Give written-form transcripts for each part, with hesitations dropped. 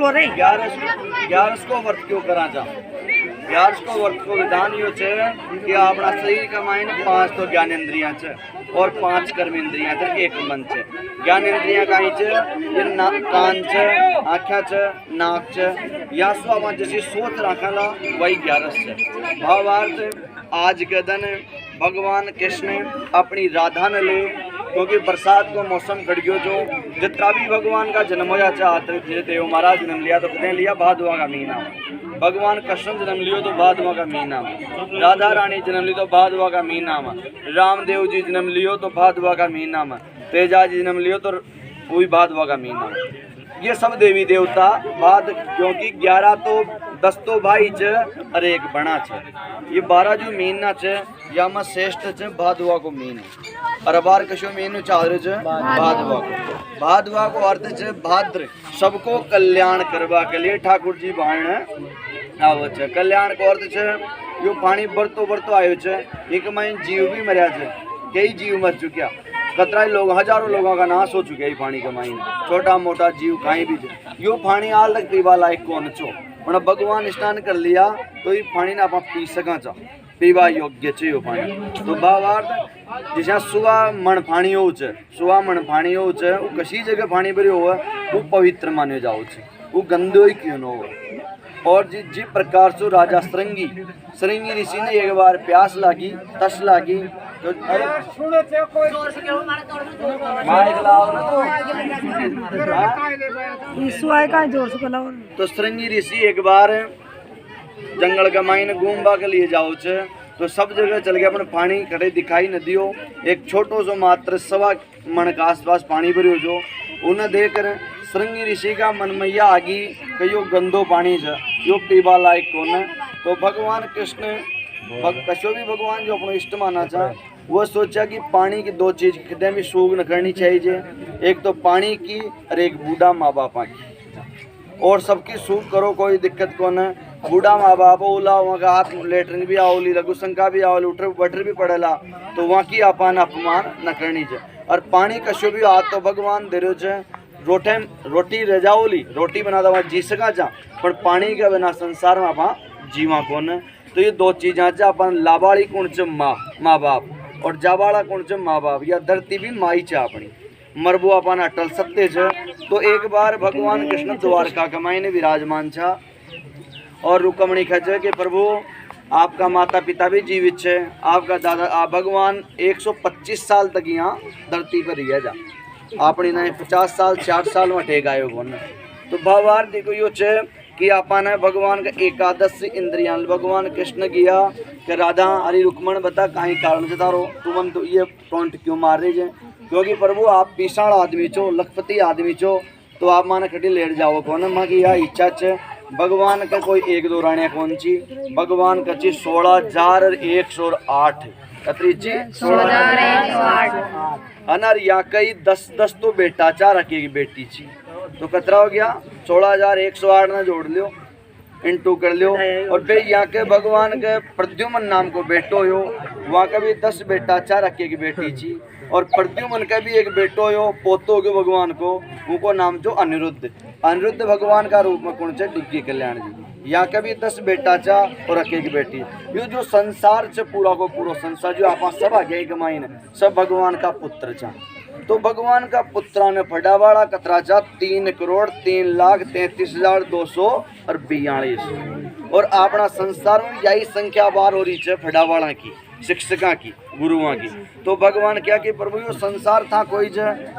बोल रहे 11 को व्रत क्यों करा जा 11 को व्रत को विधान यो छे कि अपना शरीर का माइन 5 तो ज्ञानेंद्रियां छे और 5 कर्मेंद्रियां छे, एक मन छे। ज्ञानेंद्रियां काई छे ये कान छे, आँखा छे, नाक छे, या स्वामा जैसी सोच राखला वही 11 छे। भावार्थ आज के दिन भगवान कृष्ण अपनी राधा ने ले, क्योंकि बरसात को मौसम खड़ गयो जो जितना भी भगवान का जन्म होया चाहते थे देव महाराज जन्म लिया तो कदे लिया भादवा का महीना, भगवान कृष्ण जन्म लियो तो भादवा का महीना, राधा रानी जन्म ली तो भादवा का महीना में, रामदेव जी जन्म लियो तो भादवा का महीना में, तेजा जी जन्म लियो तो वही भादवा का महीना में। ये सब देवी देवता बाद, क्योंकि 11 तो 10 तो भाई च और एक बना छ। ये 12 जो महीना छ या में श्रेष्ठ छ भादवा को महीना और बार कशो महीनो चाल छ भादवा को। भादवा को अर्थ छ भाद्र, सबको कल्याण करवा के लिए ठाकुर जी बाण आवो छ। कल्याण को अर्थ छ यो पानी बरतो बरतो आयो छ, एक में जीव भी मरया छ, कई जीव मर चुक्या, कतरा लोग हजारों लोगों का नाश हो चुके हैं पानी का माइन, छोटा मोटा जीव कहीं भी यो पानी आल तक पीवा लायक कौन छो, मतलब भगवान स्नान कर लिया तो ये पानी ना आप पी सका चा, पीवा योग्य छे यो पानी। तो भावार्थ जैसा सुवा मन पानी हो छे, सुवा मन पानी हो छे, वो कसी जगह पानी भरियो हो वो पवित्र माने जाओ छे, वो गंदो ही क्यों न हो। और जी प्रकार से राजा श्रृंगी ऋषि ने एक बार प्यास लागी, तस लागी तो तो श्रृंगी ऋषि एक बार जंगल का माइन घूमबा के लिए जाओ छे, तो सब जगह चल गया, अपन पानी कटे दिखाई न दियो। एक छोटो सो मात्र 1.25 मन का आसपास पानी भरियो जो, उन्हें देखकर श्रृंगी ऋषि का मन मैया आगी कि यो गंदो पानी है, यो पीवा लायक कौन। तो भगवान कृष्ण कशो भी भगवान जो अपना इष्ट माना चाह, वो सोचा कि पानी की 2 चीज़ कदम भी सूग न करनी चाहिए, एक तो पानी की और एक बूढ़ा माँ बापा की। और सबकी सूग करो कोई दिक्कत कौन है, बूढ़ा माँ बाप ओला वहाँ का हाथ लेटरिन भी आओली, लघु शंका भी आओली, उठर बटर भी पड़ेला, तो वहाँ की अपान अपमान न करनी चाहिए। और पानी कशो भी हाथ तो भगवान दे रहे रोटी रजाओली, रोटी बना दो जी सका जा, पर पानी के बिना संसार में आप जीवा कौन। तो ये 2 चीज़ा च अपन लाबाड़ी कौन च माँ बाप और जाबाड़ा कौन च माँ बाप, या धरती भी माई च अपनी मरबो अपन अटल सत्य च। तो एक बार भगवान कृष्ण द्वारका कमाई ने विराजमान छा और रुकमणी खचे कि प्रभु आपका माता पिता भी जीवित है, आपका दादा आप भगवान 125 साल तक यहाँ धरती पर रह जा, आपने ना 50 साल 60 साल में टेक आयो कौन। तो भावार्थ देखो यो छे कि आपने भगवान का एकादश इंद्रियां भगवान कृष्ण किया कि राधा हरी रुक्मण बता कहीं कारण से तारो तुमन तो ये टोंट क्यों मार रही है, क्योंकि प्रभु आप पिसाड़ आदमी छो, लखपति आदमी छो, तो आप माने खटी लेट जाओ कौन। माँ की यह इच्छा छे भगवान का कोई 1-2 रानिया कौन ची, भगवान का ची 16,108 कतरी ची 16,108 अनर या कई 10 तो बेटा 4 रखेगी बेटी छी, तो कतरा हो गया 16,108 ना जोड़ लियो इंटू कर लियो। और फिर यहाँ के भगवान के प्रद्युमन नाम को बेटो हो, वहाँ का भी 10 बेटा 4 रखेगी बेटी छी, और प्रद्युमन का भी एक बेटो हो पोतो के भगवान को, उनको नाम जो अनिरुद्ध भगवान का रूप में कौन से डिग्गी कल्याण जी। यहाँ का भी 10 बेटा चा और रखेगी बेटी। ये जो संसार से पूरा को पूरा संसार जो आप सब आगे कमाई ने सब भगवान का पुत्र चा। तो भगवान का पुत्रा ने फटावाड़ा कतरा चा 3,03,33,242 और अपना संसार में यही संख्या बार हो रही है फटावाड़ा की, शिक्षका की, गुरुओं की। तो भगवान क्या कि प्रभु यो संसार था कोई ज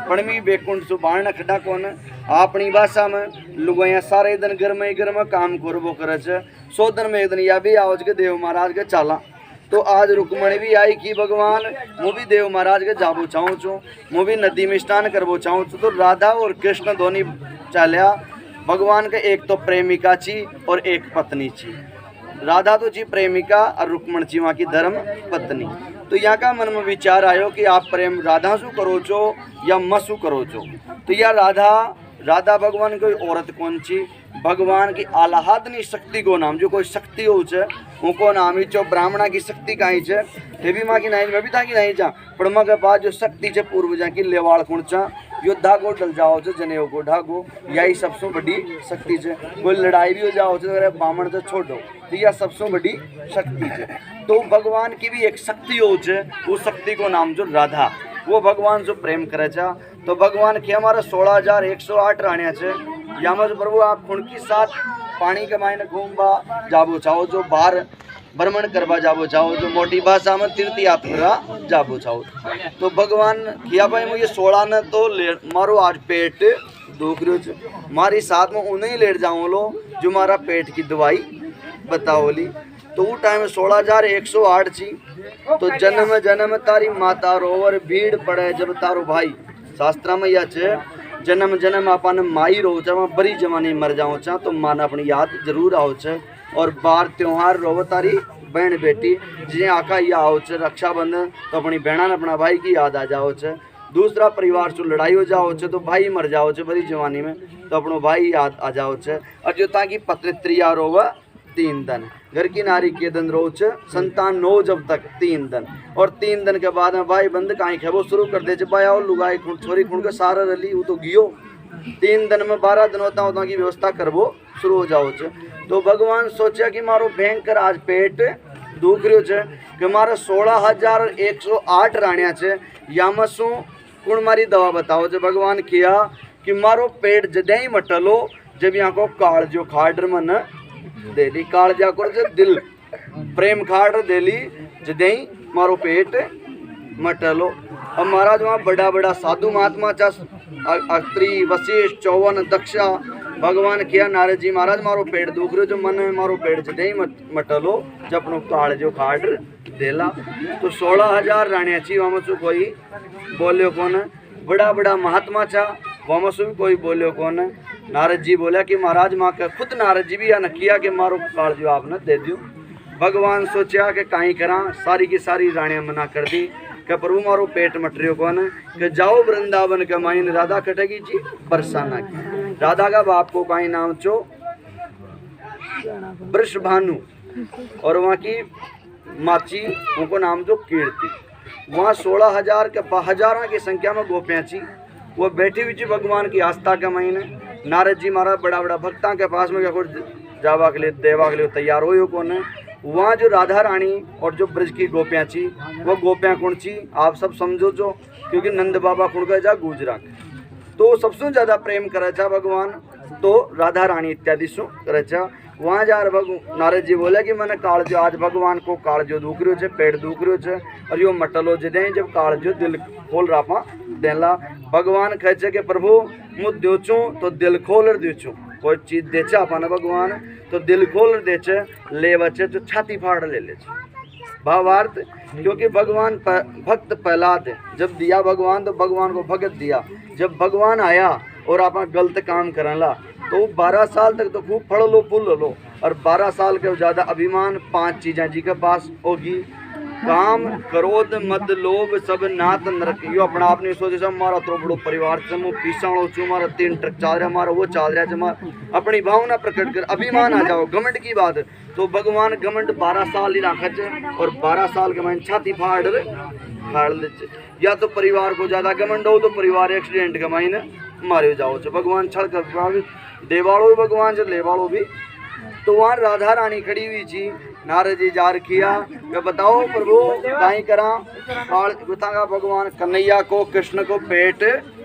पणमी बेकुंठ सुबाण खड़ा कौन अपनी भाषा में लुगाया सारे दिन गर्म काम करबो करे छे, 100 दिन में एक दिन या भी आवज के देव महाराज के चाला। तो आज रुक्मणी भी आई कि भगवान मु भी देव महाराज के जाबो चाहूँ छो, मु भी नदी में स्नान करबो चाहूँ छो। तो राधा और कृष्ण दोनों चाल्या भगवान के, एक तो प्रेमिका छी और एक पत्नी छी। राधा तो जी प्रेमिका और रुक्मण जी वहाँ की धर्म पत्नी। तो यहाँ का मन में विचार आयो कि आप प्रेम राधा शू करो छो या मसू करो छो। तो यह राधा भगवान कोई औरत कौन छी, भगवान की आह्लादनी शक्ति को नाम जो कोई शक्ति हो उनको नाम ही चो ब्राह्मणा की शक्ति कहीं छे हे भी माँ की नहीं मैं भी था कि नहीं जा पर माँ के पास जो शक्ति छे पूर्वजा की लेवाड़ खुणचा योद्धा को डल जाओ छे जनेऊ को ढागो यही सबसे बड़ी शक्ति छे। कोई लड़ाई भी हो जाओ छे तो बामण से छोड़ो तो यह सबसे बड़ी शक्ति छे। तो भगवान की भी एक शक्ति हो छे उस शक्ति को नाम जो राधा वो भगवान जो प्रेम करे छा। तो भगवान के हमारा 16,108 राणिया छे यामा जो प्रभु आप उनकी साथ पानी के मायने घूमबा जाबो चाहो जो बाहर भ्रमण करवा जाबो चाहो जो मोटी भाषा में तीर्थ यात्रा जाबो चाहो तो भगवान किया भाई मुझे 16 न तो मारो आज पेट दुख रहो छे मारी साथ में उन्हें लेट जाऊँ लो जो मारा पेट की दवाई बताओ ली। तो वो टाइम 16,108 छी तो जन्म जन्म तारी माता रोवर भीड़ पड़े जब तारो भाई शास्त्रा में या छे जन्म जन्म अपन माई रो चा बड़ी जमाने मर जाओ चा तो माना अपनी याद जरूर आओ छे और बार त्योहार रो तारी बहन बेटी जिसे आका या आओ छे रक्षाबंधन तो अपनी बहना ने अपना भाई की याद आ जाओ छे। दूसरा परिवार से लड़ाई हो जाओ छे तो भाई मर जाओ छे बड़ी जवानी में तो अपनो भाई याद आ जाओ छे। और जो ताकि पत्रित्रिया रोवा 3 दिन घर की नारी के दिन रो छे संतान नो जब तक 3 दिन और 3 दिन के बाद में भाई बंद कहीं खेबो शुरू कर दे भाई आओ लुगाई छोरी खुण के सारा रली वो तो गियो 3 दिन में 12 दिन होता होता की व्यवस्था करबो शुरू हो जाओ छे। तो भगवान सोचा कि मारो भयंकर आज पेट दुख रह्यो छे कि मारे 16,108 राणिया छे यामा शू कुण मारी दवा बताओ छे। भगवान किया कि मारो पेट जदे मटलो जब यहाँ को कालजो खाड़ मन देली कालजा को दिल प्रेम खाड़ देली जदे मारो पेट मटलो। अब महाराज वहाँ बड़ा बड़ा साधु महात्मा चा अत्रि वशिष्ठ चौवन दक्षा भगवान किया नारद जी महाराज मारो पेट दुख रहे जो मन में मारो पेट जदे मटलो जब अपनो कालजो खाड़ देला। तो 16,000 राणिया छी वहाँ से कोई बोलियो कौन बड़ा बड़ा महात्मा चा वहाँ से भी कोई बोलियो कौन। नारद जी बोला कि महाराज माँ का खुद नारद जी भी या न किया कि मारो कालजो आपने दे दियो। भगवान सोचा कि काई करा सारी की सारी राणियाँ मना कर दी कि प्रभु मारो पेट मट रही कौन कि जाओ वृंदावन के माइन राधा कटेगी जी बरसाना की। राधा का बाप को काई नाम चो वृषभानु और वहाँ की माची उनको नाम जो कीर्ति। वहाँ 16,000 के हजारों की संख्या में गोपियाँ छी वो बैठी हुई थी भगवान की आस्था के महीने। नारद जी महाराज बड़ा बड़ा भक्ता के पास में जावा के लिए देवा के लिए तैयार हो कौन है। वहाँ जो राधा रानी और जो ब्रज की गोपियाँ छी वो गोपियाँ कौन छी आप सब समझो जो क्योंकि नंद बाबा कुण गए जा गुजरात तो सबसे ज़्यादा प्रेम करे छा भगवान तो राधा रानी इत्यादि शू करे छा। वहाँ जा नारद जी बोले कि मैंने कालजो आज भगवान को कालजो दुख रह्यो छे पेट दुख रह्यो छे और यो मटलो जदे जब कालजो दिल खोल रापा देला। भगवान कहे छे कि प्रभु मु दो छू तो दिल खोल दो छू कोई चीज दे छे अपन भगवान तो दिल खोल दे छे ले बचे तो छाती फाड़ ले छे। भावार्थ क्योंकि भगवान भक्त प्रहलाद जब दिया भगवान तो भगवान को भगत दिया। जब भगवान आया और आप गलत काम करला तो 12 साल तक तो खूब फड़ लो फूल लो और 12 साल के ज़्यादा अभिमान 5 चीज़ें जी के पास होगी काम क्रोध मद लोभ सब नात नरक। यो अपना आपने सोचे सब मारा तो बड़ो परिवार से मु पीसाणो छू मारा 3 ट्रक चाल रहा मारा वो चाल रहा है अपनी भावना प्रकट कर अभिमान आ जाओ घमंड की बात। तो भगवान घमंड 12 साल ही रखा और 12 साल के मन छाती फाड़ दे या तो परिवार को ज़्यादा घमंड हो तो परिवार एक्सीडेंट के मायने मारे जाओ छे। भगवान छड़ कर देवाड़ो भगवान जो लेवाड़ो भी। तो वहाँ राधा रानी खड़ी हुई थी नारद जी जार किया कि बताओ प्रभु काई करा बतागा भगवान कन्हैया को कृष्ण को पेट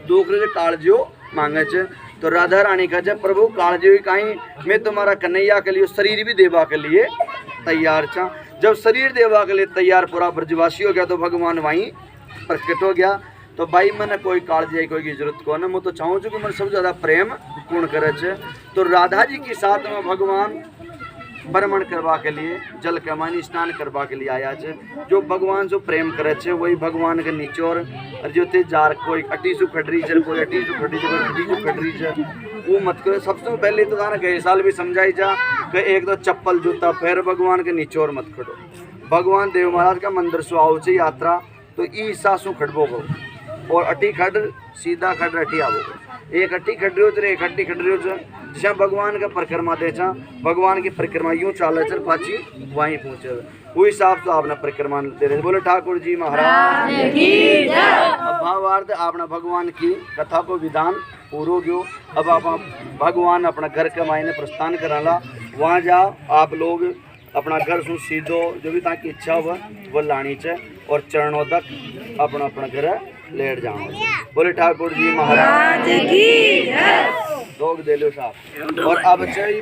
दुख रहे कालजो मांगे छे। तो राधा रानी कहे प्रभु कालजो काई मैं तुम्हारा कन्हैया के लिए शरीर भी देवा के लिए तैयार छा। जब शरीर देवा के लिए तैयार पूरा ब्रजवासी हो गया तो भगवान वहीं प्रकट हो गया। तो भाई मैंने कोई कालजी कोई की जरूरत को मैं तो चाहूँ कि मैंने सबसे ज़्यादा प्रेम पूर्ण करे छे। तो राधा जी के साथ में भगवान भ्रमण करवा के लिए जल के मानी स्नान करवा के लिए आया छे। जो भगवान जो प्रेम करे छे वही भगवान के निचोर और जो थे जार कोई अटी सु खटरी छे कोई अटी सु खटरी छे कोई अटी सु खटरी छे वो मत करो। सबसे पहले तो थाने गए साल भी समझाई जा कि एक तो चप्पल जूता पैर भगवान के निचोर मत खड़ो। भगवान देव महाराज का मंदिर सु आओ छे यात्रा तो ई सासु खड़बो को और अटी खड़ सीधा खड़ अटी आवो एक अट्टी खड़ रही हो एक अट्टी खड़ रही हो जहाँ भगवान का परिक्रमा दे चा भगवान की परिक्रमा यूँ चाले चल पाची वहीं पहुँचे वो हिसाब से आपने परिक्रमा दे रहे बोले ठाकुर जी महाराज की जय। भावार्थ आपने भगवान की कथा को विधान पूरो गयो। अब आप भगवान अपना घर के मायने प्रस्थान कराला वहाँ जाओ आप लोग अपना घर सु सीधो जो भी ताकि इच्छा हो वो लानी चाहिए और चरणों तक अपना अपना घर लेट जाओ। बोले ठाकुर जी महाराज की जय। दे लो साहब और अब चाहिए